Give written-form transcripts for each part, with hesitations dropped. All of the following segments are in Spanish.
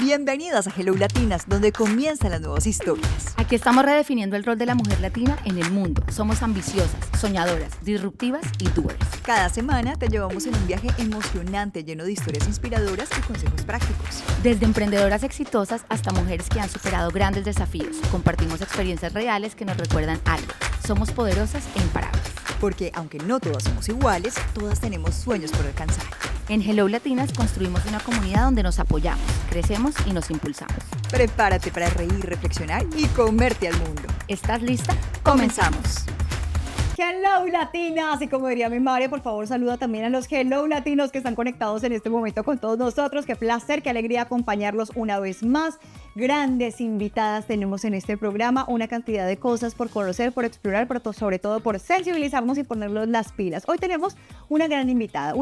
Bienvenidas a Hello Latinas, donde comienzan las nuevas historias. Aquí estamos redefiniendo el rol de la mujer latina en el mundo. Somos ambiciosas, soñadoras, disruptivas y doers. Cada semana te llevamos en un viaje emocionante lleno de historias inspiradoras y consejos prácticos. Desde emprendedoras exitosas hasta mujeres que han superado grandes desafíos. Compartimos experiencias reales que nos recuerdan algo. Somos poderosas e imparables. Porque aunque no todas somos iguales, todas tenemos sueños por alcanzar. En Hello Latinas construimos una comunidad donde nos apoyamos, crecemos y nos impulsamos. Prepárate para reír, reflexionar y comerte al mundo. ¿Estás lista? ¡Comenzamos! Hello Latinas, y como diría mi María, por favor saluda también a los Hello Latinos que están conectados en este momento con todos nosotros. Qué placer, qué alegría acompañarlos una vez más. Grandes invitadas tenemos en este programa, una cantidad de cosas por conocer, por explorar, pero sobre todo por sensibilizarnos y ponernos las pilas. Hoy tenemos una gran invitada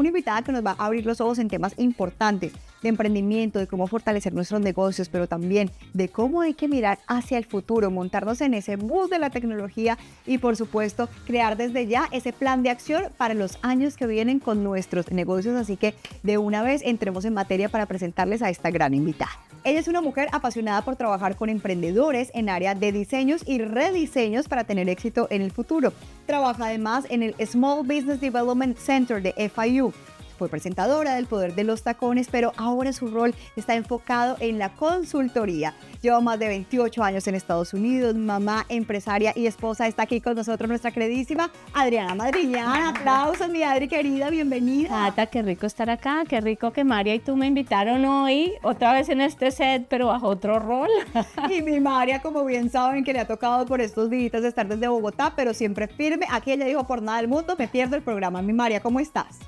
que nos va a abrir los ojos en temas importantes de emprendimiento, de cómo fortalecer nuestros negocios, pero también de cómo hay que mirar hacia el futuro, montarnos en ese bus de la tecnología y por supuesto crear desde ya ese plan de acción para los años que vienen con nuestros negocios. Así que de una vez entremos en materia para presentarles a esta gran invitada. Ella es una mujer apasionada por trabajar con emprendedores en área de diseños y rediseños para tener éxito en el futuro. Trabaja además en el Small Business Development Center de FIU. Fue presentadora del Poder de los Tacones, pero ahora su rol está enfocado en la consultoría. Lleva más de 28 años en Estados Unidos, mamá, empresaria y esposa. Está aquí con nosotros nuestra queridísima Adriana Madriñán. Aplausos, mi Adri querida, bienvenida. Tata, qué rico estar acá, qué rico que María y tú me invitaron hoy, otra vez en este set, pero bajo otro rol. Y mi María, como bien saben, que le ha tocado por estos días estar desde Bogotá, pero siempre firme. Aquí ella dijo, por nada del mundo, me pierdo el programa. Mi María, ¿cómo estás?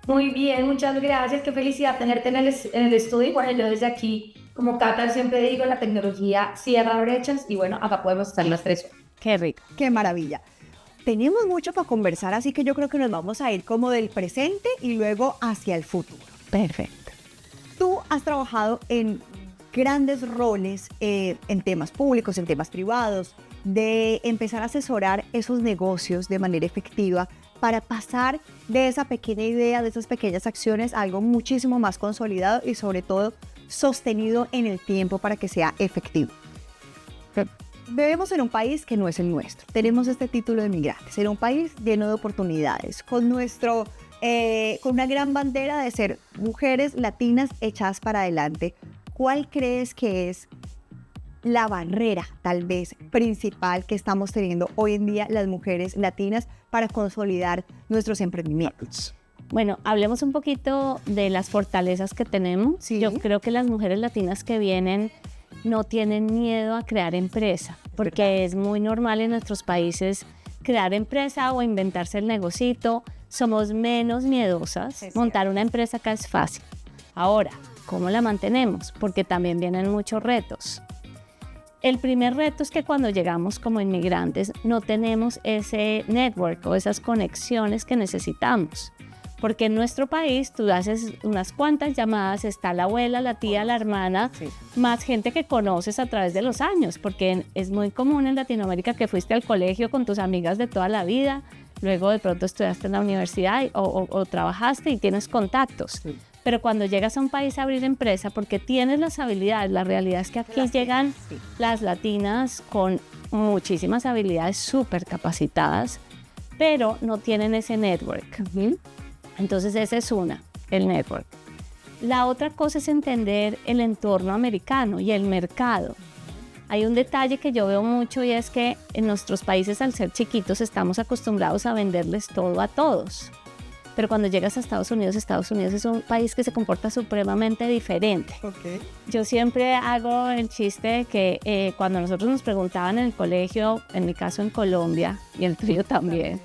Muy bien, muchas gracias. Qué felicidad tenerte en el estudio. Bueno, yo desde aquí, como Cata siempre digo, la tecnología cierra brechas y bueno, acá podemos estar las tres. Qué rico. Qué maravilla. Tenemos mucho para conversar, así que yo creo que nos vamos a ir como del presente y luego hacia el futuro. Perfecto. Tú has trabajado en grandes roles en temas públicos, en temas privados, de empezar a asesorar esos negocios de manera efectiva para pasar de esa pequeña idea, de esas pequeñas acciones a algo muchísimo más consolidado y sobre todo sostenido en el tiempo para que sea efectivo. Vivimos en un país que no es el nuestro. Tenemos este título de migrantes, en un país lleno de oportunidades, con una gran bandera de ser mujeres latinas echadas para adelante. ¿Cuál crees que es la barrera, tal vez, principal que estamos teniendo hoy en día las mujeres latinas para consolidar nuestros emprendimientos? Bueno, hablemos un poquito de las fortalezas que tenemos. Sí. Yo creo que las mujeres latinas que vienen no tienen miedo a crear empresa, porque es muy normal en nuestros países crear empresa o inventarse el negocito. Somos menos miedosas. Montar una empresa acá es fácil. Ahora, ¿cómo la mantenemos? Porque también vienen muchos retos. El primer reto es que cuando llegamos como inmigrantes no tenemos ese network o esas conexiones que necesitamos. Porque en nuestro país tú haces unas cuantas llamadas, está la abuela, la tía, la hermana, sí, más gente que conoces a través de los años. Porque es muy común en Latinoamérica que fuiste al colegio con tus amigas de toda la vida, luego de pronto estudiaste en la universidad o trabajaste y tienes contactos. Sí. Pero cuando llegas a un país a abrir empresa, porque tienes las habilidades, la realidad es que aquí llegan las latinas con muchísimas habilidades súper capacitadas, pero no tienen ese network. Entonces esa es el network. La otra cosa es entender el entorno americano y el mercado. Hay un detalle que yo veo mucho y es que en nuestros países, al ser chiquitos, estamos acostumbrados a venderles todo a todos. Pero cuando llegas a Estados Unidos es un país que se comporta supremamente diferente. Okay. Yo siempre hago el chiste de que cuando nosotros nos preguntaban en el colegio, en mi caso en Colombia, y el tuyo también,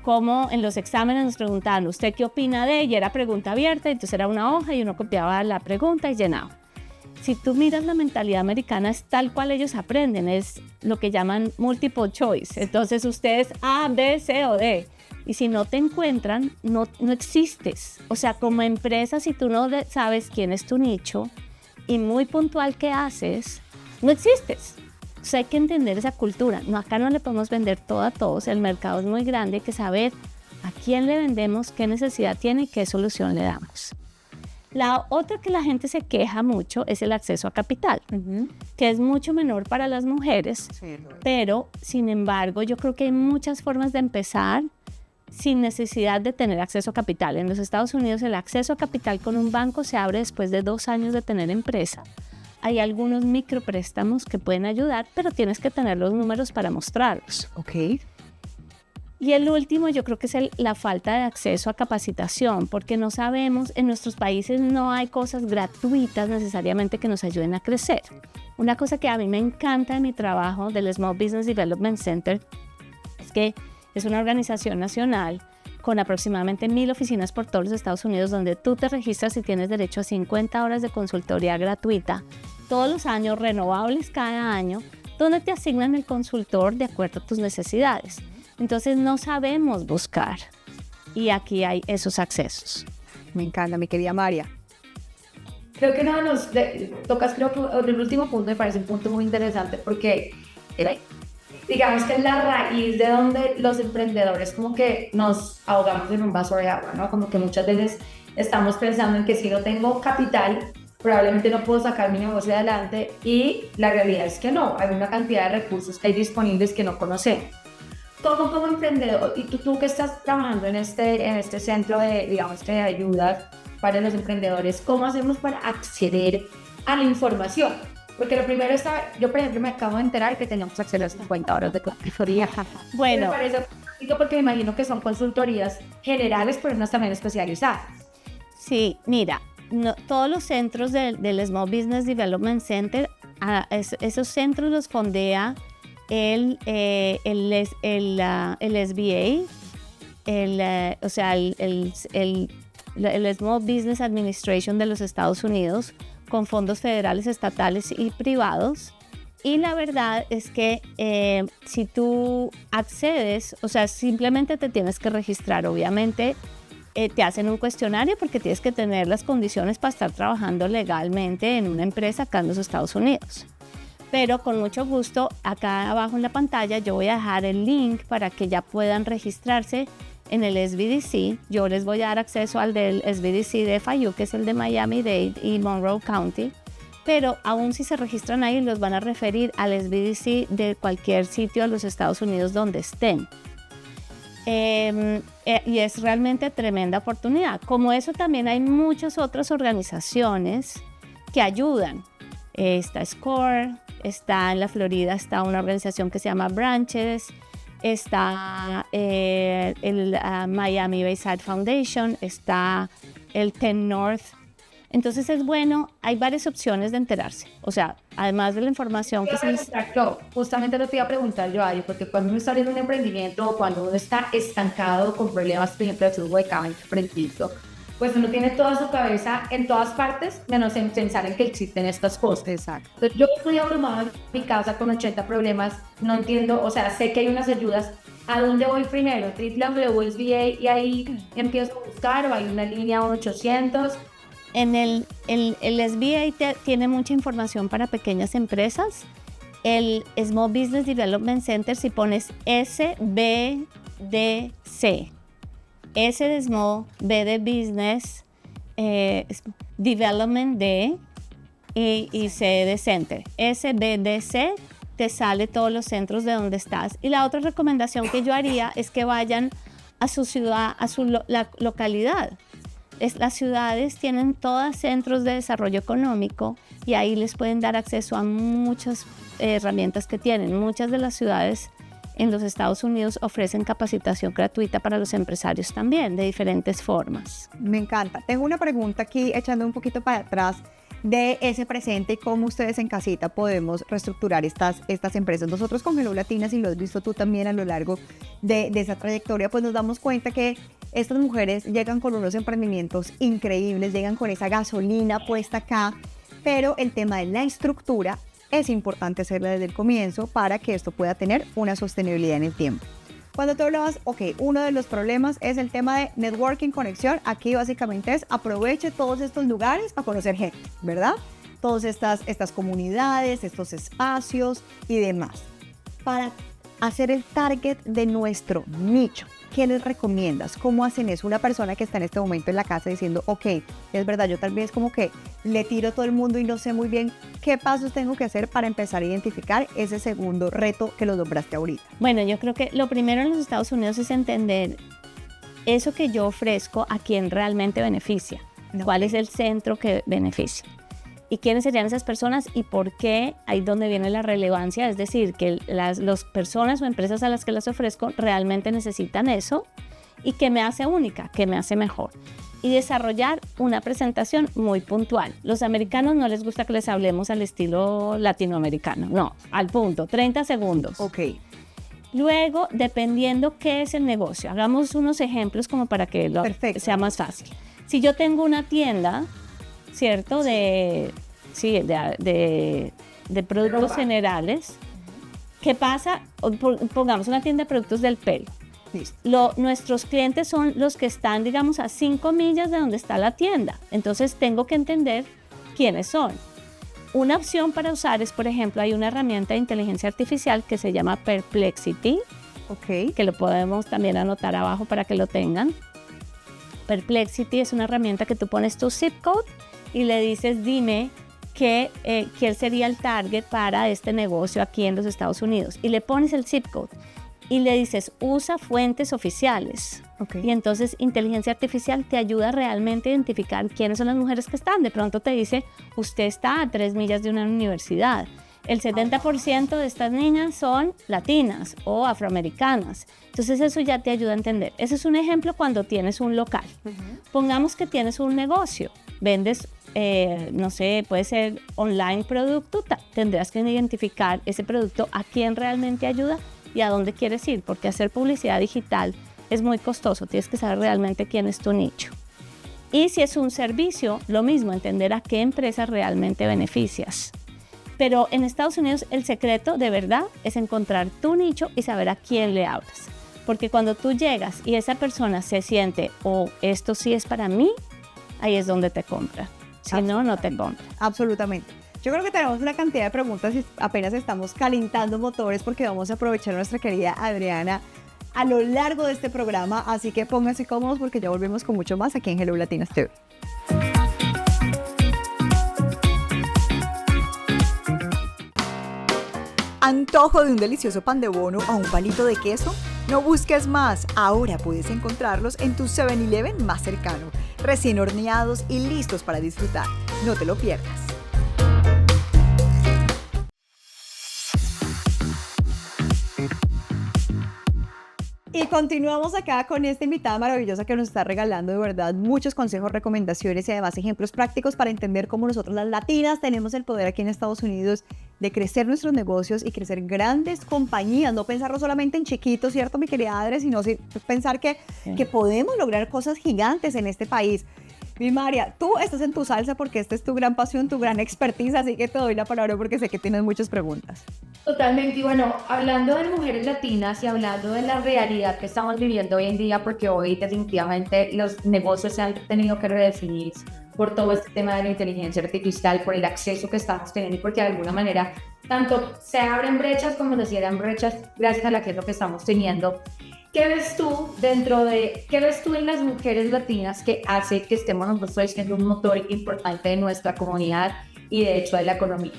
como en los exámenes nos preguntaban, ¿usted qué opina de? Y era pregunta abierta, entonces era una hoja y uno copiaba la pregunta y llenaba. Si tú miras la mentalidad americana, es tal cual ellos aprenden, es lo que llaman multiple choice. Entonces ustedes A, B, C o D. Y si no te encuentran, no existes. O sea, como empresa, si tú no sabes quién es tu nicho y muy puntual qué haces, no existes. O sea, hay que entender esa cultura. No, acá no le podemos vender todo a todos. El mercado es muy grande, hay que saber a quién le vendemos, qué necesidad tiene y qué solución le damos. La otra que la gente se queja mucho es el acceso a capital, que es mucho menor para las mujeres, pero sin embargo yo creo que hay muchas formas de empezar sin necesidad de tener acceso a capital. En los Estados Unidos el acceso a capital con un banco se abre después de 2 años de tener empresa. Hay algunos micropréstamos que pueden ayudar, pero tienes que tener los números para mostrarlos. Ok. Y el último yo creo que es la falta de acceso a capacitación, porque no sabemos, en nuestros países no hay cosas gratuitas necesariamente que nos ayuden a crecer. Una cosa que a mí me encanta de mi trabajo del Small Business Development Center es que es una organización nacional con aproximadamente 1,000 oficinas por todos los Estados Unidos, donde tú te registras y tienes derecho a 50 horas de consultoría gratuita, todos los años, renovables cada año, donde te asignan el consultor de acuerdo a tus necesidades. Entonces no sabemos buscar y aquí hay esos accesos. Me encanta, mi querida María. Creo que tocas, creo que el último punto me parece un punto muy interesante porque digamos que es la raíz de donde los emprendedores como que nos ahogamos en un vaso de agua, ¿no? Como que muchas veces estamos pensando en que si no tengo capital, probablemente no puedo sacar mi negocio adelante y la realidad es que no, hay una cantidad de recursos que hay disponibles que no conocemos. Como emprendedor, y tú que estás trabajando en este centro de, digamos, de ayuda para los emprendedores, ¿cómo hacemos para acceder a la información? Porque lo primero está, yo por ejemplo me acabo de enterar que teníamos acceso a 50 horas de consultoría. Bueno, me parece práctico porque me imagino que son consultorías generales, pero unas también especializadas. sí, mira, todos los centros del Small Business Development Center, esos centros los fondea el SBA, o sea, el Small Business Administration de los Estados Unidos, con fondos federales, estatales y privados. Y la verdad es que si tú accedes, o sea, simplemente te tienes que registrar, obviamente te hacen un cuestionario porque tienes que tener las condiciones para estar trabajando legalmente en una empresa acá en los Estados Unidos. Pero con mucho gusto, acá abajo en la pantalla yo voy a dejar el link para que ya puedan registrarse en el SBDC. Yo les voy a dar acceso al del SBDC de FIU, que es el de Miami-Dade y Monroe County. Pero aún si se registran ahí, los van a referir al SBDC de cualquier sitio de los Estados Unidos donde estén. Y es realmente tremenda oportunidad. Como eso también hay muchas otras organizaciones que ayudan. Está SCORE, está en la Florida, está una organización que se llama Branches, está el Miami Bayside Foundation, está el 10 North. Entonces es bueno, hay varias opciones de enterarse. O sea, además de la información que se les... Justamente lo te iba a preguntar yo, Ari, porque cuando uno está abriendo un emprendimiento o cuando uno está estancado con problemas, por ejemplo, de flujo de caja en su emprendimiento, pues uno tiene toda su cabeza en todas partes, menos en pensar en que existen estas cosas. Exacto. Entonces, yo estoy abrumada en mi casa con 80 problemas, no entiendo, o sea, sé que hay unas ayudas. ¿A dónde voy primero? www.sba y ahí empiezo a buscar, o hay una línea 1-800. El SBA tiene mucha información para pequeñas empresas. El Small Business Development Center, si pones SBDC, S de Small, B de Business, Development D y C de Center. SBDC te sale todos los centros de donde estás. Y la otra recomendación que yo haría es que vayan a su ciudad, la localidad. Las ciudades tienen todas centros de desarrollo económico y ahí les pueden dar acceso a muchas herramientas que tienen. Muchas de las ciudades en los Estados Unidos ofrecen capacitación gratuita para los empresarios también, de diferentes formas. Me encanta. Tengo una pregunta aquí, echando un poquito para atrás de ese presente y cómo ustedes en casita podemos reestructurar estas empresas. Nosotros con Hello Latinas, y lo has visto tú también a lo largo de esa trayectoria, pues nos damos cuenta que estas mujeres llegan con unos emprendimientos increíbles, llegan con esa gasolina puesta acá, pero el tema de la estructura es importante hacerla desde el comienzo para que esto pueda tener una sostenibilidad en el tiempo. Cuando tú hablabas, uno de los problemas es el tema de networking, conexión. Aquí básicamente es aproveche todos estos lugares para conocer gente, ¿verdad? Todas estas comunidades, estos espacios y demás. Para hacer el target de nuestro nicho. ¿Qué les recomiendas? ¿Cómo hacen eso? Una persona que está en este momento en la casa diciendo, ok, es verdad, yo tal vez como que le tiro a todo el mundo y no sé muy bien qué pasos tengo que hacer para empezar a identificar ese segundo reto que lo nombraste ahorita. Bueno, yo creo que lo primero en los Estados Unidos es entender eso que yo ofrezco a quién realmente beneficia. ¿Cuál es el centro que beneficia? ¿Y quiénes serían esas personas y por qué? Ahí es donde viene la relevancia, es decir, que las personas o empresas a las que las ofrezco realmente necesitan eso y qué me hace única, qué me hace mejor. Y desarrollar una presentación muy puntual. Los americanos no les gusta que les hablemos al estilo latinoamericano, no, al punto, 30 segundos. Ok. Luego, dependiendo qué es el negocio, hagamos unos ejemplos como para que sea más fácil. Si yo tengo una tienda, ¿cierto? De productos generales. ¿Qué pasa? Pongamos una tienda de productos del pelo. Nuestros clientes son los que están, digamos, a 5 millas de donde está la tienda. Entonces, tengo que entender quiénes son. Una opción para usar es, por ejemplo, hay una herramienta de inteligencia artificial que se llama Perplexity, que lo podemos también anotar abajo para que lo tengan. Perplexity es una herramienta que tú pones tu zip code y le dices, dime quién sería el target para este negocio aquí en los Estados Unidos. Y le pones el zip code y le dices, usa fuentes oficiales. Y entonces inteligencia artificial te ayuda realmente a identificar quiénes son las mujeres que están. De pronto te dice, usted está a 3 millas de una universidad. El 70% de estas niñas son latinas o afroamericanas. Entonces eso ya te ayuda a entender. Ese es un ejemplo cuando tienes un local. Pongamos que tienes un negocio, vendes, no sé, puede ser online producto, tendrás que identificar ese producto a quién realmente ayuda y a dónde quieres ir, porque hacer publicidad digital es muy costoso, tienes que saber realmente quién es tu nicho. Y si es un servicio, lo mismo, entender a qué empresas realmente beneficias. Pero en Estados Unidos el secreto de verdad es encontrar tu nicho y saber a quién le hablas. Porque cuando tú llegas y esa persona se siente, esto sí es para mí, ahí es donde te compra. Si no, no te compra. Absolutamente. Yo creo que tenemos una cantidad de preguntas y apenas estamos calentando motores porque vamos a aprovechar a nuestra querida Adriana a lo largo de este programa. Así que pónganse cómodos porque ya volvemos con mucho más aquí en Hello Latinas TV. ¿Antojo de un delicioso pan de bono o un palito de queso? No busques más, ahora puedes encontrarlos en tu 7-Eleven más cercano, recién horneados y listos para disfrutar. No te lo pierdas. Y continuamos acá con esta invitada maravillosa que nos está regalando de verdad muchos consejos, recomendaciones y además ejemplos prácticos para entender cómo nosotros las latinas tenemos el poder aquí en Estados Unidos de crecer nuestros negocios y crecer grandes compañías, no pensarlo solamente en chiquitos, ¿cierto, mi querida Adri? Sino pensar que podemos lograr cosas gigantes en este país. Mi María, tú estás en tu salsa porque esta es tu gran pasión, tu gran expertise, así que te doy la palabra porque sé que tienes muchas preguntas. Totalmente, y bueno, hablando de mujeres latinas y hablando de la realidad que estamos viviendo hoy en día, porque hoy definitivamente los negocios se han tenido que redefinir por todo este tema de la inteligencia artificial, por el acceso que estamos teniendo y porque de alguna manera tanto se abren brechas como se cierran brechas gracias a la que es lo que estamos teniendo. ¿Qué ves tú en las mujeres latinas que hace que estemos nosotros siendo un motor importante de nuestra comunidad y de hecho de la economía?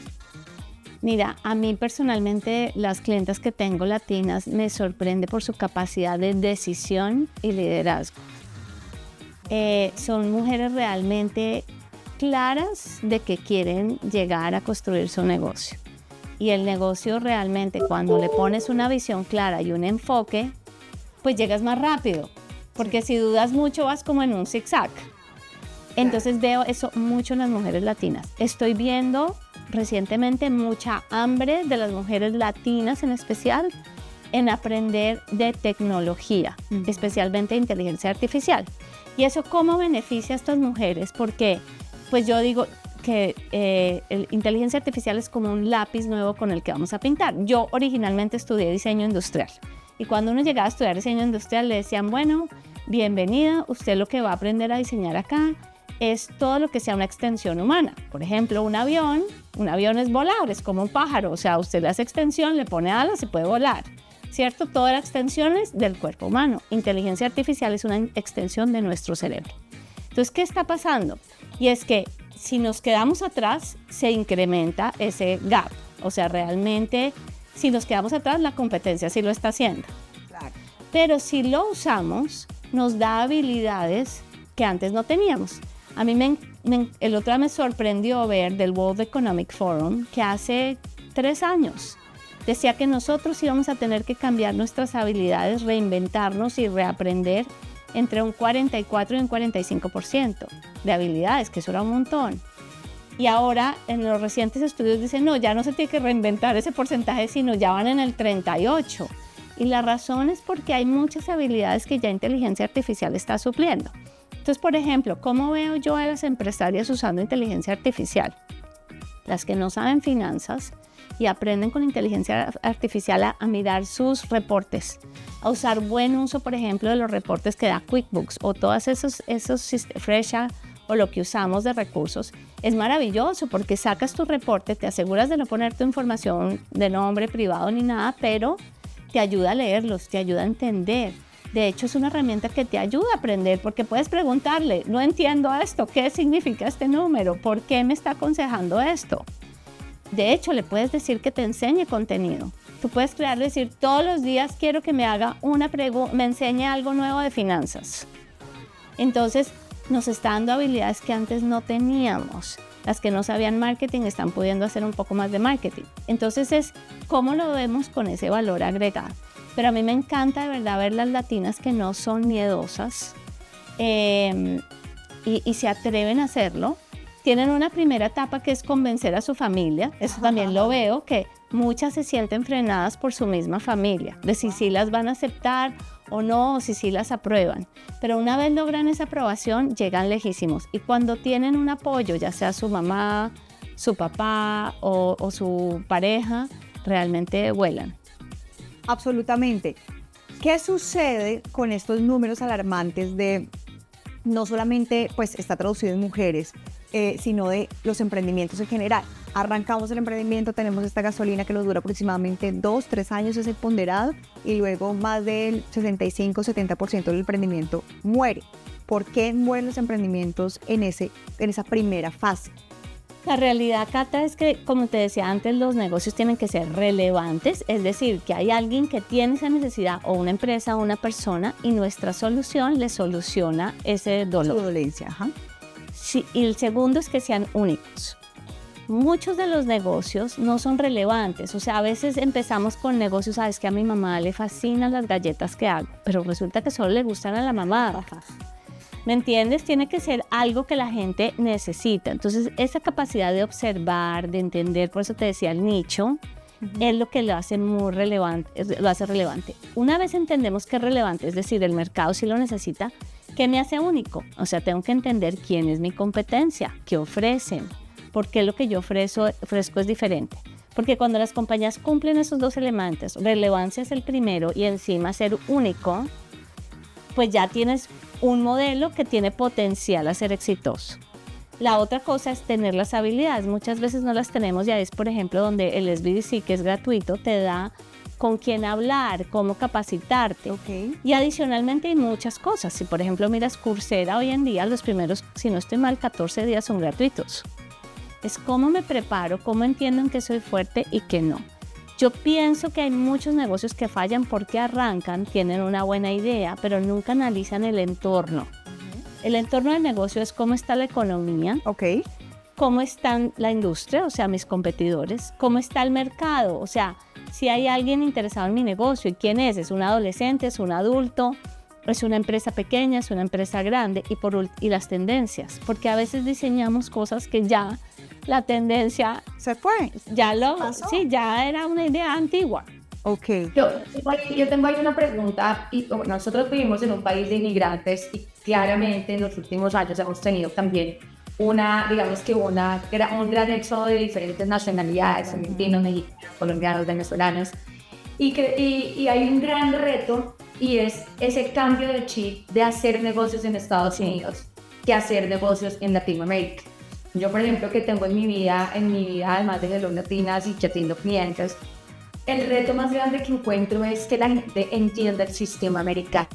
Mira, a mí personalmente las clientas que tengo latinas me sorprende por su capacidad de decisión y liderazgo. Son mujeres realmente claras de que quieren llegar a construir su negocio. Y el negocio realmente, cuando le pones una visión clara y un enfoque, pues llegas más rápido, porque si dudas mucho vas como en un zigzag. Entonces veo eso mucho en las mujeres latinas. Estoy viendo recientemente mucha hambre de las mujeres latinas en especial en aprender de tecnología, especialmente inteligencia artificial. ¿Y eso cómo beneficia a estas mujeres? Porque pues yo digo que inteligencia artificial es como un lápiz nuevo con el que vamos a pintar. Yo originalmente estudié diseño industrial. Y cuando uno llegaba a estudiar diseño industrial le decían, bueno, bienvenida, usted lo que va a aprender a diseñar acá es todo lo que sea una extensión humana. Por ejemplo, un avión es volar, es como un pájaro, o sea, usted le hace extensión, le pone alas y puede volar. ¿cierto? Todas las extensiones del cuerpo humano. Inteligencia artificial es una extensión de nuestro cerebro. Entonces, ¿qué está pasando? Y es que si nos quedamos atrás, se incrementa ese gap. O sea, realmente, si nos quedamos atrás, la competencia sí lo está haciendo. Claro. Pero si lo usamos, nos da habilidades que antes no teníamos. A mí el otro día me sorprendió ver del World Economic Forum que hace 3 años decía que nosotros íbamos a tener que cambiar nuestras habilidades, reinventarnos y reaprender entre un 44 y un 45% de habilidades, que eso era un montón. Y ahora en los recientes estudios dicen, no, ya no se tiene que reinventar ese porcentaje, sino ya van en el 38%. Y la razón es porque hay muchas habilidades que ya inteligencia artificial está supliendo. Entonces, por ejemplo, ¿cómo veo yo a las empresarias usando inteligencia artificial? Las que no saben finanzas y aprenden con inteligencia artificial a mirar sus reportes, a usar buen uso, por ejemplo, de los reportes que da QuickBooks o todos esos Fresha o lo que usamos de recursos. Es maravilloso porque sacas tu reporte, te aseguras de no poner tu información de nombre privado ni nada, pero te ayuda a leerlos, te ayuda a entender. De hecho, es una herramienta que te ayuda a aprender porque puedes preguntarle, no entiendo esto, ¿qué significa este número? ¿Por qué me está aconsejando esto? De hecho, le puedes decir que te enseñe contenido. Tú puedes crearle, decir, todos los días quiero que me haga me enseñe algo nuevo de finanzas. Entonces, nos está dando habilidades que antes no teníamos. Las que no sabían marketing están pudiendo hacer un poco más de marketing. Entonces es cómo lo vemos con ese valor agregado. Pero a mí me encanta de verdad ver las latinas que no son miedosas y se atreven a hacerlo. Tienen una primera etapa que es convencer a su familia. Eso también lo veo, que muchas se sienten frenadas por su misma familia, de si sí las van a aceptar o no, o si sí las aprueban. Pero una vez logran esa aprobación, llegan lejísimos. Y cuando tienen un apoyo, ya sea su mamá, su papá o su pareja, realmente vuelan. Absolutamente. ¿Qué sucede con estos números alarmantes de no solamente pues está traducido en mujeres, sino de los emprendimientos en general? Arrancamos el emprendimiento, tenemos esta gasolina que nos dura aproximadamente 2-3 años, es el ponderado, y luego más del 65-70% del emprendimiento muere. ¿Por qué mueren los emprendimientos en esa primera fase? La realidad, Cata, es que, como te decía antes, los negocios tienen que ser relevantes, es decir, que hay alguien que tiene esa necesidad, o una empresa o una persona, y nuestra solución le soluciona ese dolor. Su dolencia, ajá. Sí, y el segundo es que sean únicos. Muchos de los negocios no son relevantes, o sea, a veces empezamos con negocios, sabes que a mi mamá le fascinan las galletas que hago, pero resulta que solo le gustan a la mamá. ¿Me entiendes? Tiene que ser algo que la gente necesita. Entonces, esa capacidad de observar, de entender, por eso te decía el nicho, es lo que lo hace muy relevante, lo hace relevante. Una vez entendemos que es relevante, es decir, el mercado sí lo necesita, ¿qué me hace único? O sea, tengo que entender quién es mi competencia, qué ofrecen, por qué lo que yo ofrezco es diferente. Porque cuando las compañías cumplen esos dos elementos, relevancia es el primero y encima ser único, pues ya tienes un modelo que tiene potencial a ser exitoso. La otra cosa es tener las habilidades. Muchas veces no las tenemos, ya es, por ejemplo, donde el SBDC, que es gratuito, te da con quién hablar, cómo capacitarte. Okay. Y adicionalmente hay muchas cosas. Si, por ejemplo, miras Coursera hoy en día, los primeros, si no estoy mal, 14 días son gratuitos. Es cómo me preparo, cómo entiendo en qué soy fuerte y qué no. Yo pienso que hay muchos negocios que fallan porque arrancan, tienen una buena idea, pero nunca analizan el entorno. El entorno del negocio es cómo está la economía, Okay. cómo está la industria, o sea, mis competidores, cómo está el mercado, o sea, si hay alguien interesado en mi negocio, ¿y quién es? ¿Es un adolescente? ¿Es un adulto? ¿Es una empresa pequeña? ¿Es una empresa grande? Y las tendencias, porque a veces diseñamos cosas que ya la tendencia ¿Se fue? ¿Pasó? Sí, ya era una idea antigua. Ok. Yo tengo ahí una pregunta. Nosotros vivimos en un país de inmigrantes y claramente en los últimos años hemos tenido también un gran éxodo de diferentes nacionalidades, argentinos, mexicanos, colombianos, venezolanos. Y hay un gran reto y es ese cambio de chip de hacer negocios en Estados Unidos que hacer negocios en Latinoamérica. Yo, por ejemplo, que tengo en mi vida, además de Hello Latinas y que atiendo clientes, el reto más grande que encuentro es que la gente entienda el sistema americano,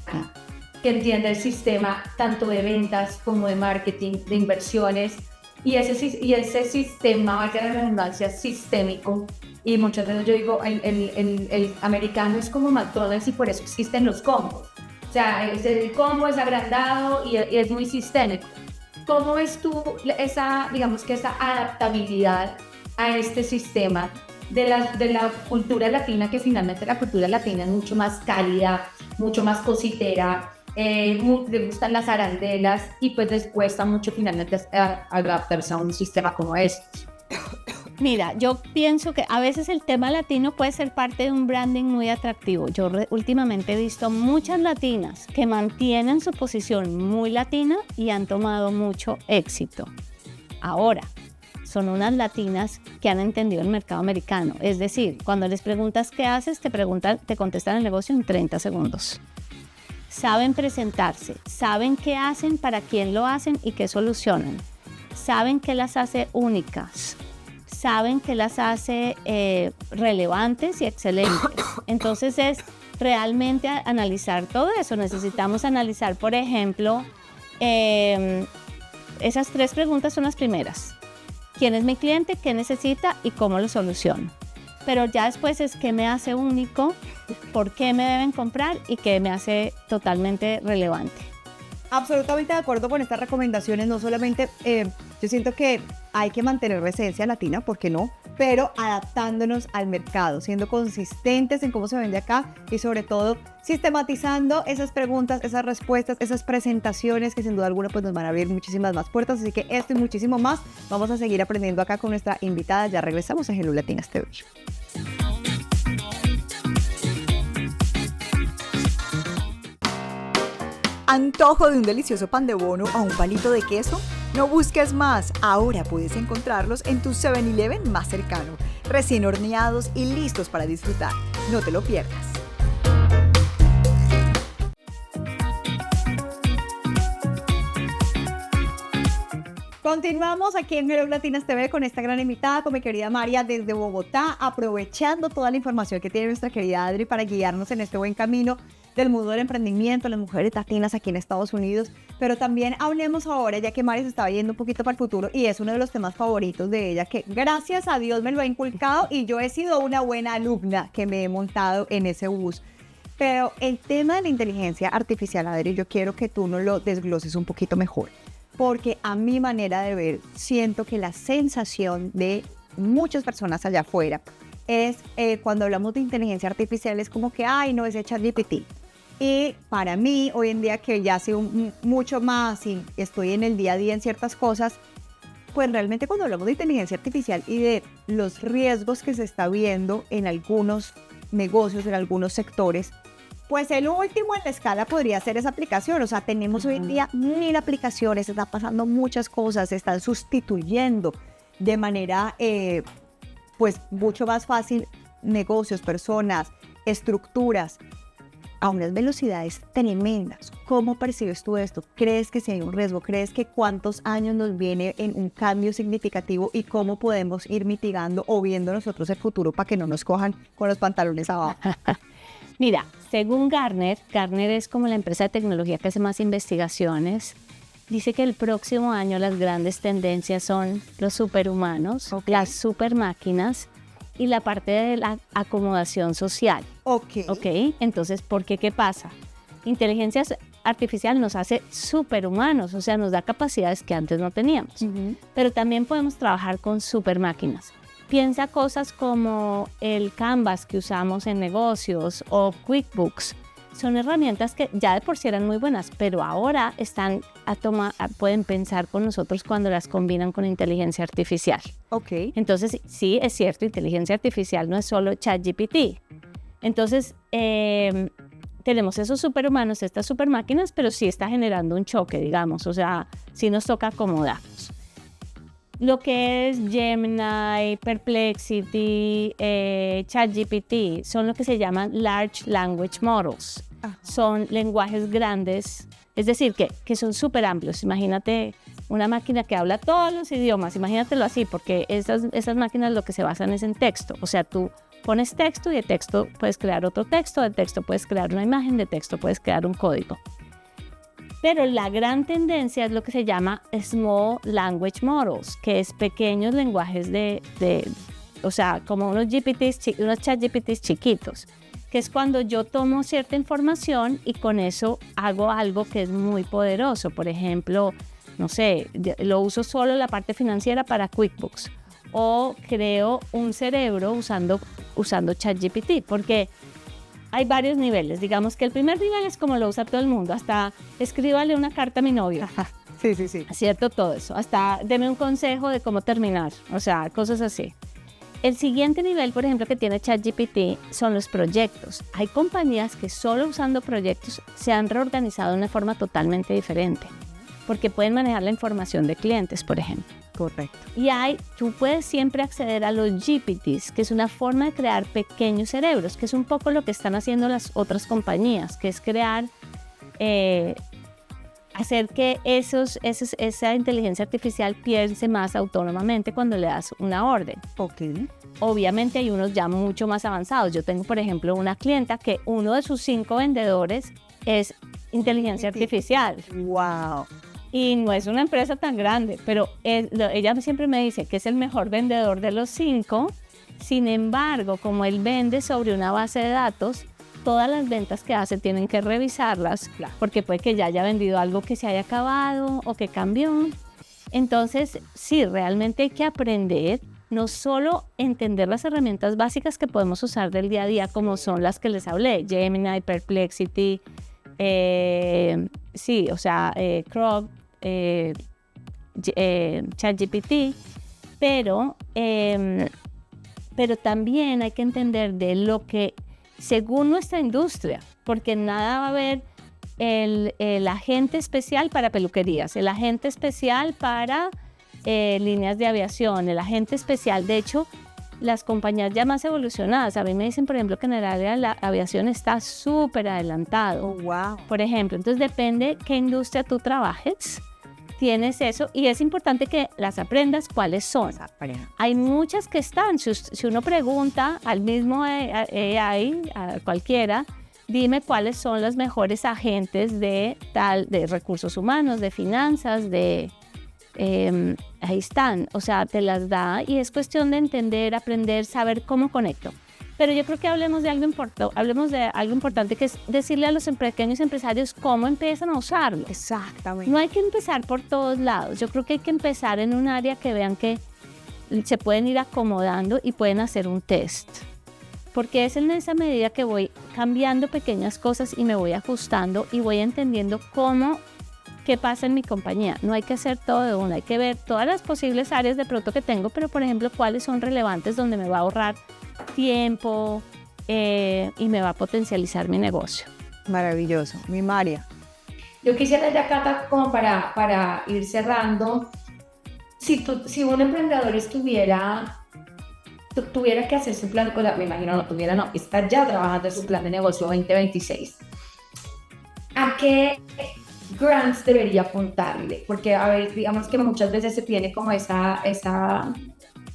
que entienda el sistema tanto de ventas como de marketing, de inversiones, y ese sistema, valga la redundancia, sistémico. Y muchas veces yo digo, el americano es como McDonald's y por eso existen los combos. O sea, el combo es agrandado y es muy sistémico. ¿Cómo ves tú esa adaptabilidad a este sistema de la cultura latina, que finalmente la cultura latina es mucho más cálida, mucho más cositera, le gustan las arandelas y pues les cuesta mucho finalmente adaptarse a un sistema como este? Mira, yo pienso que a veces el tema latino puede ser parte de un branding muy atractivo. Yo últimamente he visto muchas latinas que mantienen su posición muy latina y han tomado mucho éxito. Ahora, son unas latinas que han entendido el mercado americano. Es decir, cuando les preguntas qué haces, te contestan el negocio en 30 segundos. Saben presentarse, saben qué hacen, para quién lo hacen y qué solucionan. Saben qué las hace únicas. Saben que las hace relevantes y excelentes. Entonces es realmente analizar todo eso. Necesitamos analizar, por ejemplo, esas 3 preguntas son las primeras. ¿Quién es mi cliente? ¿Qué necesita? ¿Y cómo lo soluciono? Pero ya después es qué me hace único, por qué me deben comprar y qué me hace totalmente relevante. Absolutamente de acuerdo con estas recomendaciones. No solamente, yo siento que hay que mantener la esencia latina, ¿por qué no? Pero adaptándonos al mercado, siendo consistentes en cómo se vende acá y sobre todo sistematizando esas preguntas, esas respuestas, esas presentaciones que sin duda alguna pues nos van a abrir muchísimas más puertas. Así que esto y muchísimo más vamos a seguir aprendiendo acá con nuestra invitada. Ya regresamos a Hello Latinas TV. ¿Antojo de un delicioso pan de bono o un palito de queso? No busques más, ahora puedes encontrarlos en tu 7-Eleven más cercano, recién horneados y listos para disfrutar. No te lo pierdas. Continuamos aquí en Hello Latinas TV con esta gran invitada, con mi querida María desde Bogotá, aprovechando toda la información que tiene nuestra querida Adri para guiarnos en este buen camino del mundo del emprendimiento, las mujeres latinas aquí en Estados Unidos. Pero también hablemos ahora, ya que María se estaba yendo un poquito para el futuro y es uno de los temas favoritos de ella, que gracias a Dios me lo ha inculcado y yo he sido una buena alumna que me he montado en ese bus. Pero el tema de la inteligencia artificial, Adri, yo quiero que tú nos lo desgloses un poquito mejor, porque a mi manera de ver, siento que la sensación de muchas personas allá afuera es cuando hablamos de inteligencia artificial es como que, ay, no, es de ChatGPT. Y para mí, hoy en día que ya sé mucho más y estoy en el día a día en ciertas cosas, pues realmente cuando hablamos de inteligencia artificial y de los riesgos que se está viendo en algunos negocios, en algunos sectores, pues el último en la escala podría ser esa aplicación. O sea, tenemos hoy en día 1000 aplicaciones, están pasando muchas cosas, se están sustituyendo de manera pues mucho más fácil negocios, personas, estructuras, a unas velocidades tremendas. ¿Cómo percibes tú esto? ¿Crees que si hay un riesgo? ¿Crees que cuántos años nos viene en un cambio significativo y cómo podemos ir mitigando o viendo nosotros el futuro para que no nos cojan con los pantalones abajo? Mira, según Gartner es como la empresa de tecnología que hace más investigaciones, dice que el próximo año las grandes tendencias son los superhumanos, las supermáquinas y la parte de la acomodación social. Ok. Entonces, ¿por qué? ¿Qué pasa? Inteligencia artificial nos hace superhumanos, o sea, nos da capacidades que antes no teníamos. Pero también podemos trabajar con supermáquinas. Piensa cosas como el Canvas que usamos en negocios o QuickBooks. Son herramientas que ya de por sí eran muy buenas, pero ahora pueden pensar con nosotros cuando las combinan con inteligencia artificial. Ok. Entonces, sí, es cierto, inteligencia artificial no es solo ChatGPT. Entonces, tenemos esos superhumanos, estas supermáquinas, pero sí está generando un choque, digamos. O sea, sí nos toca acomodarnos. Lo que es Gemini, Perplexity, ChatGPT, son lo que se llaman Large Language Models. Son lenguajes grandes, es decir, que son súper amplios. Imagínate una máquina que habla todos los idiomas, imagínatelo así, porque esas máquinas lo que se basan es en texto. O sea, tú pones texto y de texto puedes crear otro texto, de texto puedes crear una imagen, de texto puedes crear un código. Pero la gran tendencia es lo que se llama Small Language Models, que es pequeños lenguajes o sea, como unos ChatGPTs chiquitos, que es cuando yo tomo cierta información y con eso hago algo que es muy poderoso. Por ejemplo, no sé, lo uso solo la parte financiera para QuickBooks, o creo un cerebro usando ChatGPT, porque hay varios niveles. Digamos que el primer nivel es como lo usa todo el mundo, hasta escríbale una carta a mi novio. Sí. Cierto, todo eso. Hasta deme un consejo de cómo terminar, o sea, cosas así. El siguiente nivel, por ejemplo, que tiene ChatGPT son los proyectos. Hay compañías que solo usando proyectos se han reorganizado de una forma totalmente diferente, porque pueden manejar la información de clientes, por ejemplo. Correcto. Y tú puedes siempre acceder a los GPTs, que es una forma de crear pequeños cerebros, que es un poco lo que están haciendo las otras compañías, que es crear, hacer que esa inteligencia artificial piense más autónomamente cuando le das una orden. Ok. Obviamente hay unos ya mucho más avanzados. Yo tengo, por ejemplo, una clienta que uno de sus 5 vendedores es inteligencia artificial. ¡Wow! Y no es una empresa tan grande, pero ella siempre me dice que es el mejor vendedor de los 5. Sin embargo, como él vende sobre una base de datos, todas las ventas que hace tienen que revisarlas, porque puede que ya haya vendido algo que se haya acabado o que cambió. Entonces, sí, realmente hay que aprender, no solo entender las herramientas básicas que podemos usar del día a día, como son las que les hablé, Gemini, Perplexity, Grok, ChatGPT, pero también hay que entender de lo que, según nuestra industria, porque nada va a haber el agente especial para peluquerías, el agente especial para líneas de aviación, el agente especial. De hecho, las compañías ya más evolucionadas, a mí me dicen, por ejemplo, que en el área de la aviación está súper adelantado. Oh, wow. Por ejemplo, entonces depende qué industria tú trabajes, tienes eso, y es importante que las aprendas cuáles son. Hay muchas que están, si uno pregunta al mismo AI, a cualquiera, dime cuáles son los mejores agentes de recursos humanos, de finanzas, ahí están, o sea, te las da, y es cuestión de entender, aprender, saber cómo conecto. Pero yo creo que hablemos de algo importante, que es decirle a los pequeños empresarios cómo empiezan a usarlo. Exactamente. No hay que empezar por todos lados. Yo creo que hay que empezar en un área que vean que se pueden ir acomodando y pueden hacer un test. Porque es en esa medida que voy cambiando pequeñas cosas y me voy ajustando y voy entendiendo qué pasa en mi compañía. No hay que hacer todo de una, hay que ver todas las posibles áreas de producto que tengo, pero por ejemplo, cuáles son relevantes donde me va a ahorrar tiempo y me va a potencializar mi negocio. Maravilloso. Mi María. Yo quisiera ya, Cata, como para ir cerrando, si un emprendedor tuviera que hacer su plan, me imagino está ya trabajando en su plan de negocio 2026, ¿a qué grants debería apuntarle? Porque, a ver, digamos que muchas veces se tiene como esa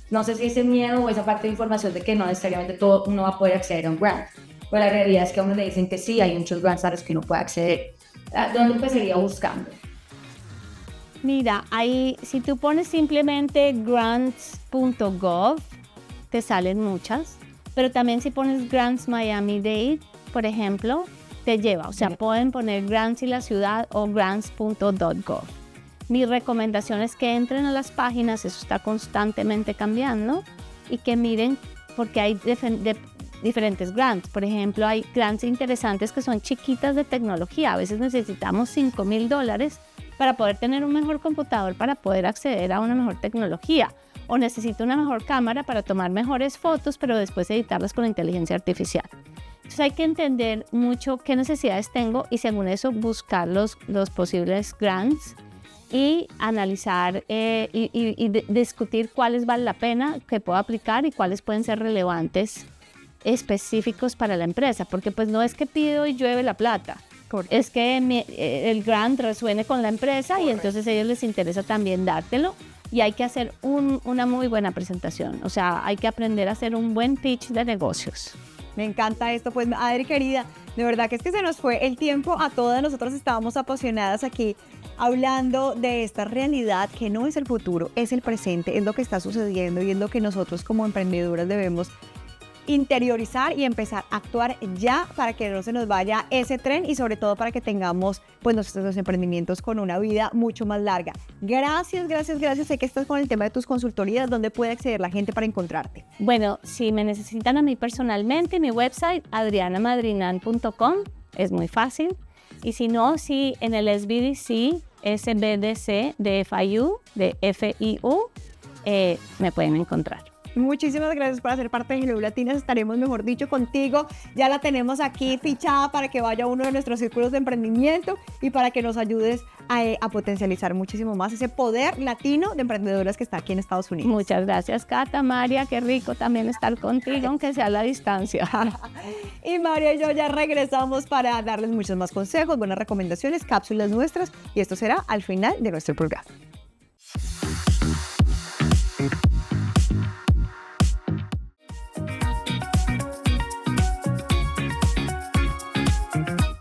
no sé si ese miedo o esa parte de información de que no necesariamente todo uno va a poder acceder a un grant. Pero la realidad es que a uno le dicen que sí, hay muchos grants a los que uno puede acceder. ¿Dónde empezaría buscando? Mira, ahí si tú pones simplemente grants.gov, te salen muchas, pero también si pones Grants Miami-Dade, por ejemplo, te lleva. O sea, pueden poner Grants y la ciudad o grants.gov. Mi recomendación es que entren a las páginas, eso está constantemente cambiando, y que miren, porque hay diferentes grants. Por ejemplo, hay grants interesantes que son chiquitas de tecnología. A veces necesitamos $5,000 para poder tener un mejor computador, para poder acceder a una mejor tecnología. O necesito una mejor cámara para tomar mejores fotos, pero después editarlas con inteligencia artificial. Entonces hay que entender mucho qué necesidades tengo y según eso buscar los posibles grants y analizar y discutir cuáles vale la pena que puedo aplicar y cuáles pueden ser relevantes específicos para la empresa, porque pues no es que pido y llueve la plata. Correcto. Es que el grant resuene con la empresa. Correcto. Y entonces a ellos les interesa también dártelo, y hay que hacer una muy buena presentación. O sea, hay que aprender a hacer un buen pitch de negocios. Me encanta esto. Pues, Adri, querida, de verdad que es que se nos fue el tiempo a todas. Nosotros estábamos apasionadas aquí hablando de esta realidad que no es el futuro, es el presente, es lo que está sucediendo y es lo que nosotros como emprendedoras debemos interiorizar y empezar a actuar ya para que no se nos vaya ese tren y sobre todo para que tengamos pues nuestros emprendimientos con una vida mucho más larga. Gracias. Sé que estás con el tema de tus consultorías. ¿Dónde puede acceder la gente para encontrarte? Bueno, si me necesitan a mí personalmente, mi website adrianamadrinan.com, es muy fácil. Y si no, sí, en el SBDC de FIU, me pueden encontrar. Muchísimas gracias por hacer parte de Hello Latinas. Estaremos, mejor dicho, contigo. Ya la tenemos aquí fichada para que vaya a uno de nuestros círculos de emprendimiento y para que nos ayudes a potencializar muchísimo más ese poder latino de emprendedoras que está aquí en Estados Unidos. Muchas gracias, Cata. María, qué rico también estar contigo, aunque sea a la distancia. Y María y yo ya regresamos para darles muchos más consejos, buenas recomendaciones, cápsulas nuestras, y esto será al final de nuestro programa.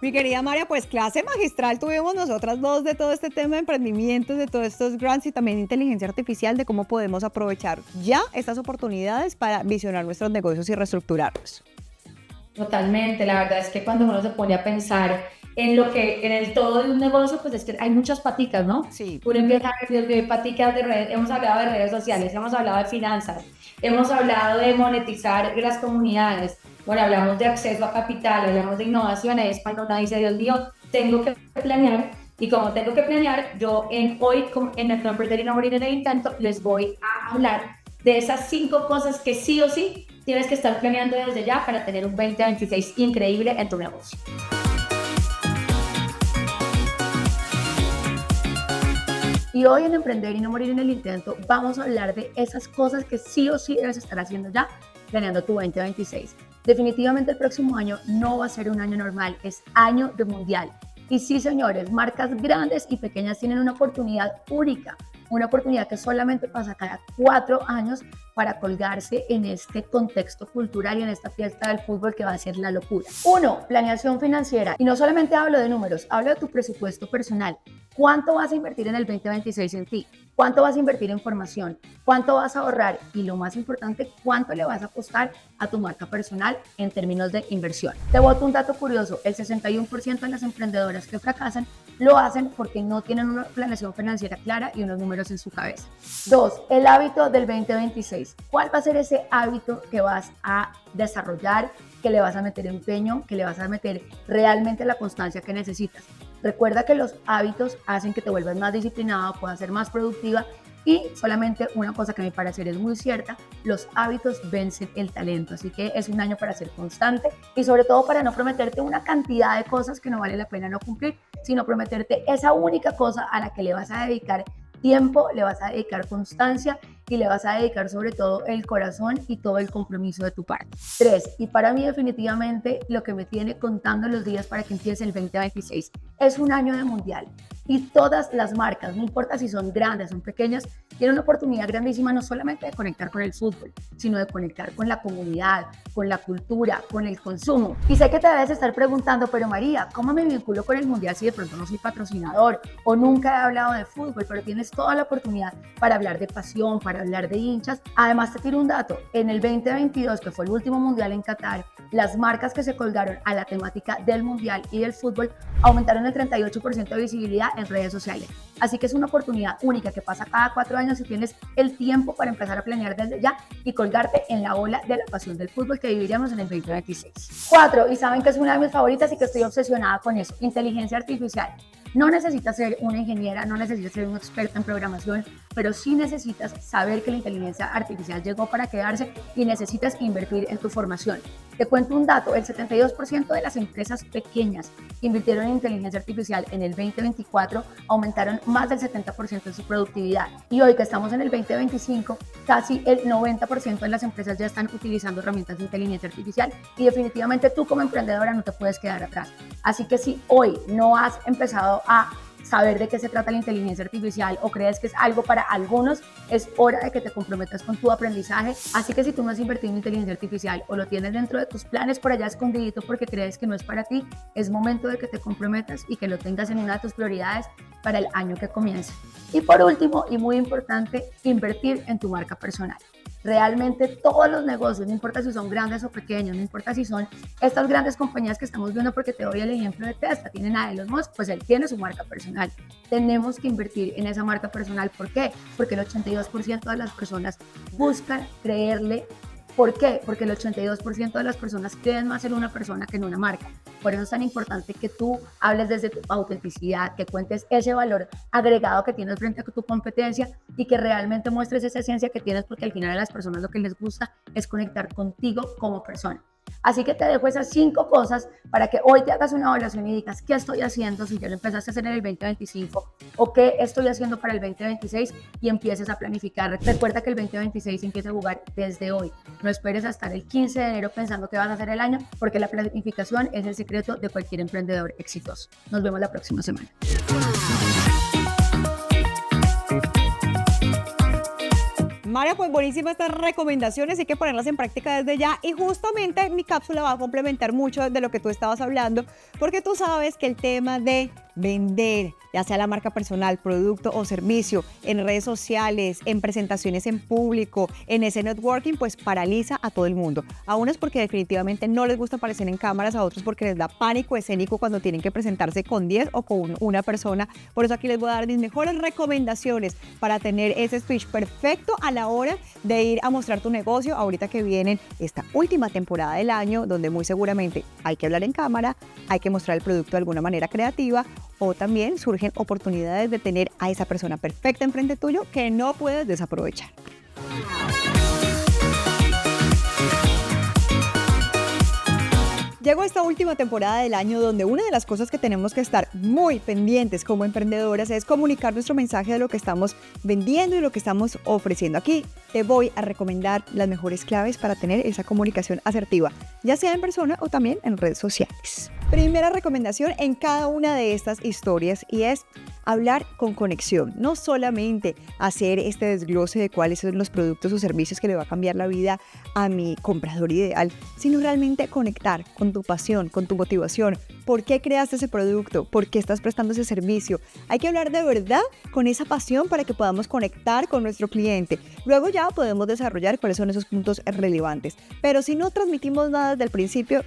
Mi querida María, pues clase magistral tuvimos nosotras dos de todo este tema de emprendimientos, de todos estos grants y también de inteligencia artificial, de cómo podemos aprovechar ya estas oportunidades para visionar nuestros negocios y reestructurarlos. Totalmente, la verdad es que cuando uno se pone a pensar en el todo de un negocio, pues es que hay muchas paticas, ¿no? Sí. Uno empieza a ver paticas de redes, hemos hablado de redes sociales, hemos hablado de finanzas, hemos hablado de monetizar las comunidades, bueno, hablamos de acceso a capital, hablamos de innovación, es cuando uno dice, Dios mío, tengo que planear, y como tengo que planear, yo hoy en el Emprender y no morir en el intento, les voy a hablar de esas 5 cosas que sí o sí tienes que estar planeando desde ya para tener un 2026 increíble en tu negocio. Y hoy en Emprender y no morir en el intento vamos a hablar de esas cosas que sí o sí debes estar haciendo ya, planeando tu 2026. Definitivamente el próximo año no va a ser un año normal, es año de mundial. Y sí, señores, marcas grandes y pequeñas tienen una oportunidad única, una oportunidad que solamente pasa cada 4 años para colgarse en este contexto cultural y en esta fiesta del fútbol que va a ser la locura. 1. Planeación financiera. Y no solamente hablo de números, hablo de tu presupuesto personal. ¿Cuánto vas a invertir en el 2026 en ti? ¿Cuánto vas a invertir en formación? ¿Cuánto vas a ahorrar? Y lo más importante, ¿cuánto le vas a apostar a tu marca personal en términos de inversión? Te boto un dato curioso, el 61% de las emprendedoras que fracasan lo hacen porque no tienen una planeación financiera clara y unos números en su cabeza. 2. El hábito del 2026. ¿Cuál va a ser ese hábito que vas a desarrollar, que le vas a meter empeño, que le vas a meter realmente la constancia que necesitas? Recuerda que los hábitos hacen que te vuelvas más disciplinado, puedas ser más productiva y solamente una cosa que a mi parecer es muy cierta, los hábitos vencen el talento. Así que es un año para ser constante y sobre todo para no prometerte una cantidad de cosas que no vale la pena no cumplir, sino prometerte esa única cosa a la que le vas a dedicar tiempo, le vas a dedicar constancia y le vas a dedicar sobre todo el corazón y todo el compromiso de tu parte. 3. Y para mí definitivamente lo que me tiene contando los días para que empiece el 2026 es un año de mundial y todas las marcas, no importa si son grandes o pequeñas, tienen una oportunidad grandísima no solamente de conectar con el fútbol, sino de conectar con la comunidad, con la cultura, con el consumo. Y sé que te debes estar preguntando, pero María, ¿cómo me vinculo con el mundial si de pronto no soy patrocinador o nunca he hablado de fútbol? Pero tienes toda la oportunidad para hablar de pasión, para hablar de hinchas. Además te tiro un dato, en el 2022, que fue el último mundial en Qatar, las marcas que se colgaron a la temática del mundial y del fútbol aumentaron el 38% de visibilidad en redes sociales. Así que es una oportunidad única que pasa cada 4 años y tienes el tiempo para empezar a planear desde ya y colgarte en la ola de la pasión del fútbol que viviríamos en el 2026. 4. Y saben que es una de mis favoritas y que estoy obsesionada con eso, inteligencia artificial. No necesitas ser una ingeniera, no necesitas ser un experto en programación, pero sí necesitas saber que la inteligencia artificial llegó para quedarse y necesitas invertir en tu formación. Te cuento un dato, el 72% de las empresas pequeñas que invirtieron en inteligencia artificial en el 2024 aumentaron más del 70% de su productividad. Y hoy que estamos en el 2025, casi el 90% de las empresas ya están utilizando herramientas de inteligencia artificial y definitivamente tú como emprendedora no te puedes quedar atrás. Así que si hoy no has empezado a saber de qué se trata la inteligencia artificial o crees que es algo para algunos, es hora de que te comprometas con tu aprendizaje. Así que si tú no has invertido en inteligencia artificial o lo tienes dentro de tus planes por allá escondidito porque crees que no es para ti, es momento de que te comprometas y que lo tengas en una de tus prioridades para el año que comienza. Y por último, y muy importante, invertir en tu marca personal. Realmente todos los negocios, no importa si son grandes o pequeños, no importa si son estas grandes compañías que estamos viendo, porque te doy el ejemplo de Tesla, tienen a Elon Musk, pues él tiene su marca personal. Tenemos que invertir en esa marca personal. ¿Por qué? Porque el 82% de las personas buscan creerle. ¿Por qué? Porque el 82% de las personas creen más en una persona que en una marca. Por eso es tan importante que tú hables desde tu autenticidad, que cuentes ese valor agregado que tienes frente a tu competencia y que realmente muestres esa esencia que tienes, porque al final a las personas lo que les gusta es conectar contigo como persona. Así que te dejo esas 5 cosas para que hoy te hagas una evaluación y digas qué estoy haciendo si ya lo empezaste a hacer en el 2025 o qué estoy haciendo para el 2026 y empieces a planificar. Recuerda que el 2026 empieza a jugar desde hoy. No esperes hasta el 15 de enero pensando que vas a hacer el año, porque la planificación es el secreto de cualquier emprendedor exitoso. Nos vemos la próxima semana. María, pues buenísimas estas recomendaciones, hay que ponerlas en práctica desde ya, y justamente mi cápsula va a complementar mucho de lo que tú estabas hablando, porque tú sabes que el tema de vender, ya sea la marca personal, producto o servicio, en redes sociales, en presentaciones en público, en ese networking, pues paraliza a todo el mundo. A unos porque definitivamente no les gusta aparecer en cámaras, a otros porque les da pánico escénico cuando tienen que presentarse con 10 o con una persona. Por eso aquí les voy a dar mis mejores recomendaciones para tener ese speech perfecto a la hora de ir a mostrar tu negocio, ahorita que viene esta última temporada del año, donde muy seguramente hay que hablar en cámara, hay que mostrar el producto de alguna manera creativa, o también surgen oportunidades de tener a esa persona perfecta enfrente tuyo que no puedes desaprovechar. Llegó esta última temporada del año donde una de las cosas que tenemos que estar muy pendientes como emprendedoras es comunicar nuestro mensaje de lo que estamos vendiendo y lo que estamos ofreciendo. Aquí te voy a recomendar las mejores claves para tener esa comunicación asertiva, ya sea en persona o también en redes sociales. Primera recomendación en cada una de estas historias, y es hablar con conexión. No solamente hacer este desglose de cuáles son los productos o servicios que le va a cambiar la vida a mi comprador ideal, sino realmente conectar con tu pasión, con tu motivación. ¿Por qué creaste ese producto? ¿Por qué estás prestando ese servicio? Hay que hablar de verdad con esa pasión para que podamos conectar con nuestro cliente. Luego ya podemos desarrollar cuáles son esos puntos relevantes. Pero si no transmitimos nada desde el principio,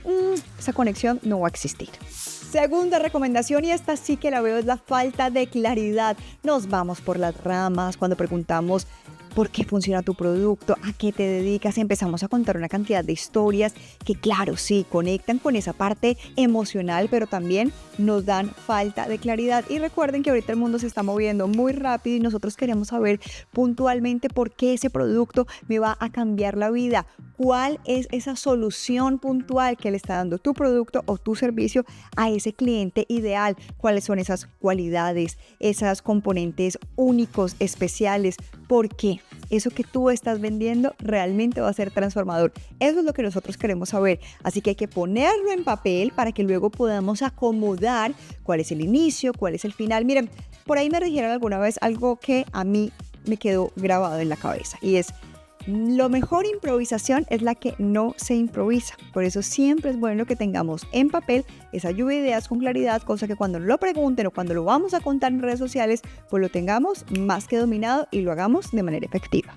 esa conexión no va a existir. Segunda recomendación, y esta sí que la veo, es la falta de claridad. Nos vamos por las ramas cuando preguntamos por qué funciona tu producto, a qué te dedicas. Empezamos a contar una cantidad de historias que, claro, sí, conectan con esa parte emocional, pero también nos dan falta de claridad. Y recuerden que ahorita el mundo se está moviendo muy rápido y nosotros queremos saber puntualmente por qué ese producto me va a cambiar la vida. ¿Cuál es esa solución puntual que le está dando tu producto o tu servicio a ese cliente ideal? ¿Cuáles son esas cualidades, esos componentes únicos, especiales? ¿Por qué? Eso que tú estás vendiendo realmente va a ser transformador. Eso es lo que nosotros queremos saber. Así que hay que ponerlo en papel para que luego podamos acomodar cuál es el inicio, cuál es el final. Miren, por ahí me dijeron alguna vez algo que a mí me quedó grabado en la cabeza, y es: lo mejor improvisación es la que no se improvisa. Por eso siempre es bueno que tengamos en papel esa lluvia de ideas con claridad, cosa que cuando lo pregunten o cuando lo vamos a contar en redes sociales, pues lo tengamos más que dominado y lo hagamos de manera efectiva.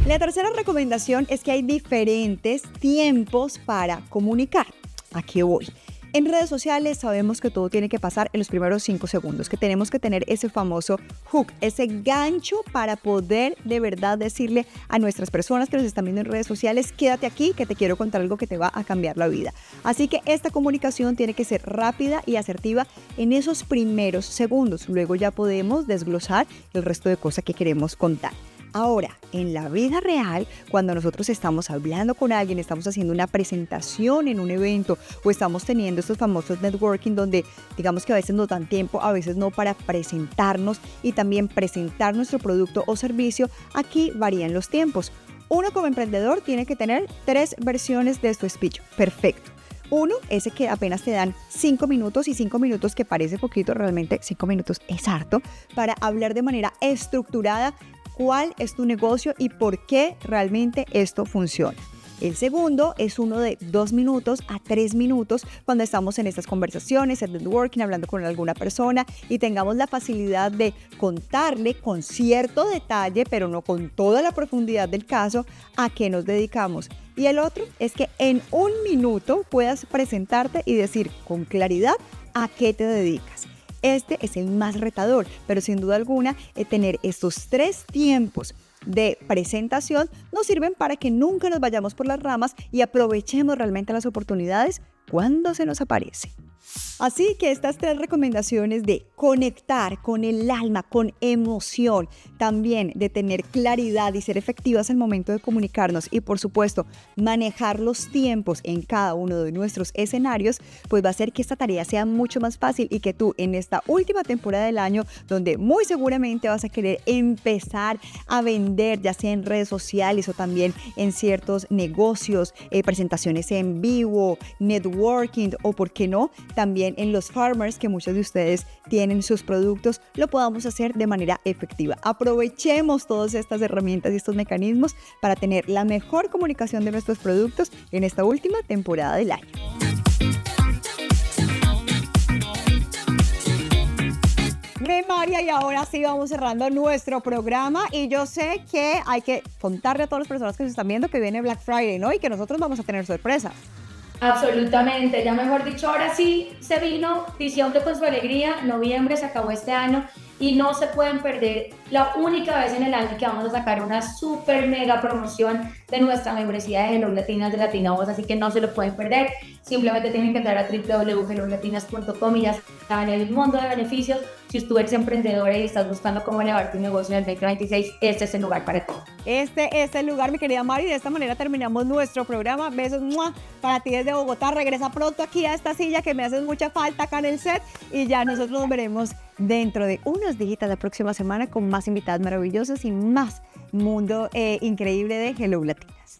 La tercera recomendación es que hay diferentes tiempos para comunicar. ¿A qué voy? En redes sociales sabemos que todo tiene que pasar en los primeros 5 segundos, que tenemos que tener ese famoso hook, ese gancho para poder de verdad decirle a nuestras personas que nos están viendo en redes sociales: quédate aquí que te quiero contar algo que te va a cambiar la vida. Así que esta comunicación tiene que ser rápida y asertiva en esos primeros segundos. Luego ya podemos desglosar el resto de cosas que queremos contar. Ahora, en la vida real, cuando nosotros estamos hablando con alguien, estamos haciendo una presentación en un evento o estamos teniendo estos famosos networking donde digamos que a veces nos dan tiempo, a veces no, para presentarnos y también presentar nuestro producto o servicio, aquí varían los tiempos. Uno como emprendedor tiene que tener 3 versiones de su speech. Perfecto. Uno, ese que apenas te dan 5 minutos y 5 minutos que parece poquito, realmente 5 minutos es harto, para hablar de manera estructurada cuál es tu negocio y por qué realmente esto funciona. El segundo es uno de 2 minutos a 3 minutos cuando estamos en estas conversaciones, en networking, hablando con alguna persona y tengamos la facilidad de contarle con cierto detalle, pero no con toda la profundidad del caso, a qué nos dedicamos. Y el otro es que en 1 minuto puedas presentarte y decir con claridad a qué te dedicas. Este es el más retador, pero sin duda alguna, tener estos 3 tiempos de presentación nos sirven para que nunca nos vayamos por las ramas y aprovechemos realmente las oportunidades cuando se nos aparece. Así que estas 3 recomendaciones de conectar con el alma, con emoción, también de tener claridad y ser efectivas al momento de comunicarnos y por supuesto manejar los tiempos en cada uno de nuestros escenarios, pues va a hacer que esta tarea sea mucho más fácil y que tú en esta última temporada del año, donde muy seguramente vas a querer empezar a vender, ya sea en redes sociales o también en ciertos negocios, presentaciones en vivo, networking o por qué no, también en los farmers que muchos de ustedes tienen sus productos, lo podamos hacer de manera efectiva. Aprovechemos todas estas herramientas y estos mecanismos para tener la mejor comunicación de nuestros productos en esta última temporada del año. María, y ahora sí vamos cerrando nuestro programa y yo sé que hay que contarle a todas las personas que se están viendo que viene Black Friday, ¿no? Y que nosotros vamos a tener sorpresas. Absolutamente, ya mejor dicho, ahora sí se vino diciembre con su alegría, noviembre se acabó este año y no se pueden perder la única vez en el año que vamos a sacar una super mega promoción de nuestra membresía de Hello Latinas de Latina Voz, así que no se lo pueden perder, simplemente tienen que entrar a www.hellolatinas.com y ya saben, hay un mundo de beneficios. Si tú eres emprendedora y estás buscando cómo elevar tu negocio en el 2026, este es el lugar para ti. Este es el lugar, mi querida Mari, de esta manera terminamos nuestro programa. Besos para ti desde Bogotá, regresa pronto aquí a esta silla que me hace mucha falta acá en el set y ya nosotros nos veremos dentro de unos días la próxima semana con más invitadas maravillosas y más mundo increíble de Hello Latinas.